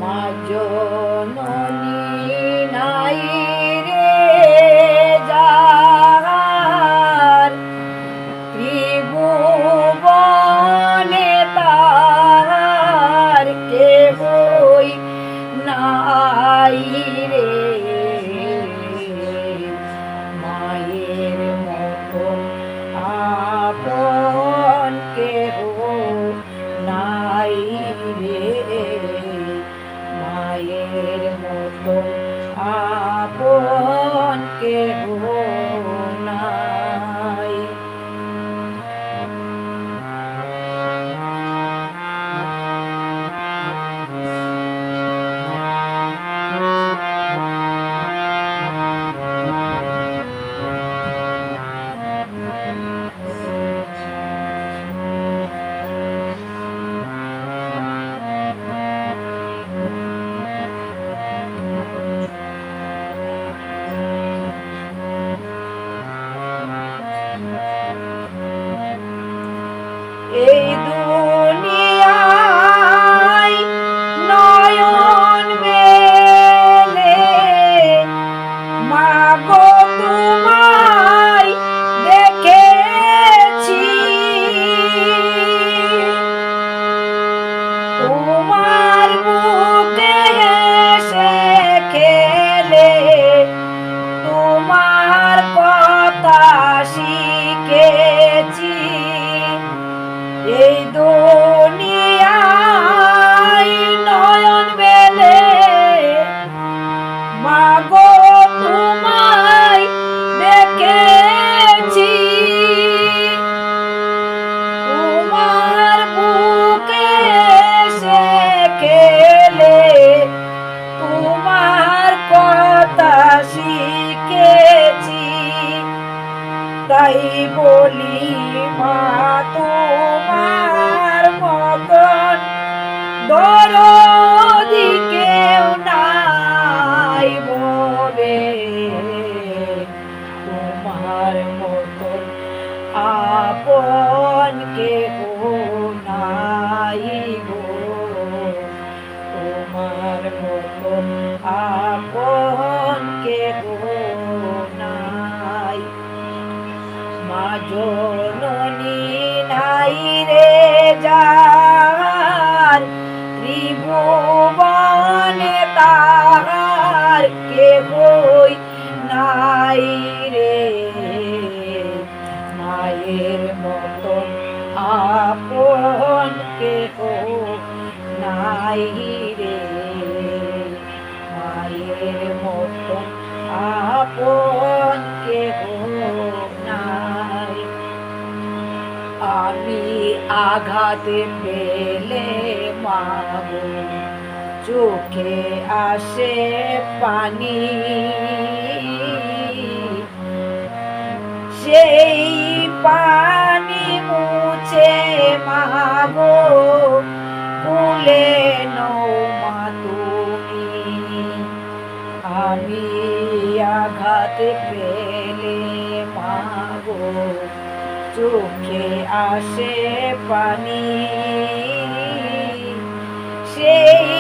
মা জননী নাই রে যার ত্রিভুবনে তার কেহই নাই রে মায়ের মতো আপন কেহ নাই রে মায়ের মতো আপন কেহ নাই। এই দুনিয়ায় নয়ন মেলে মাগো তোমায় দেখেছি তোমার বুকে এসে খেলে তোমার কথা শিখেছি। এই দুনিয়ায় নয়ন মেলে মাগো তোমায় দেখেছি তোমার বুকে এসে খেলে তোমার কথা শিখেছি। তাই বলি মা তোমার মতন দরদি কেউ নাই বলে তোমার মতন আপন কেহ নাই গো তোমার মতন আপন কেহ নাই। মা জননী নাই রে যার ত্রিভুবনে তাহার কেহই নাই রে মায়ের মতন আপন কেহ নাই রে মায়ের মতন আপন কেহ নাই। আমি আঘাত পেলে মাগো চোখে আসে পানি সেই পানি মুছে মাগো কুলে নও মা তুমি। আমি আঘাত পেলে মাগো চোখে আসে পানি সেই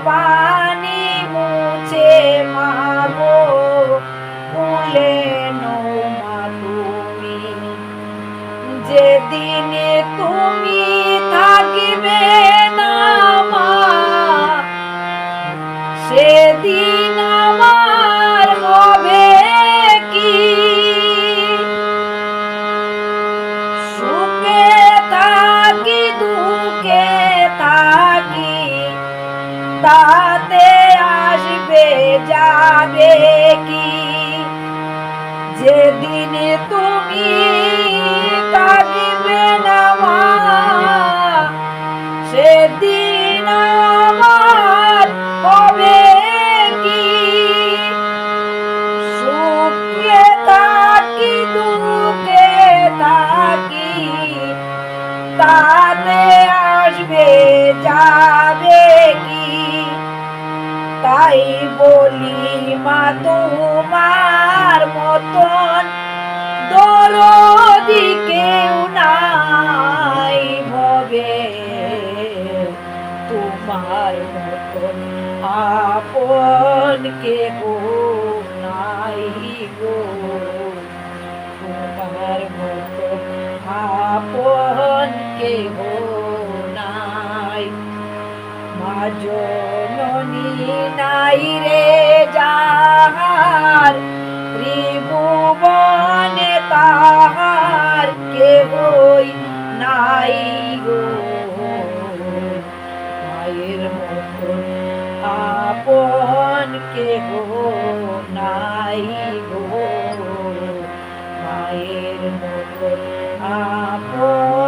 পানি মুছে মাগো কুলে নও মা তুমি। যেদিন তুমি থাকিবে না মা সেদিন আমার হবে কি সুখে থাকি দুঃখে থাকি তাতে আসবে যাবে কি। যেদিন তুমি থাকিবে না মা সেদিন আমার হবে কি সুখে থাকি দুঃখে থাকি তাতে আসবে যাবে কি। তাই বলি মা তোমার মতন দরদি কেউ নাই ভবে তোমার মতন আপন কেহ নাই গো তোমার মতো আপন কেহ নাই মা জননী নাই রে যাহার ত্রিভুবনে তাহার কেহই নাই গো মায়ের মতন আপন কেহ নাই গো মায়ের মতন আপন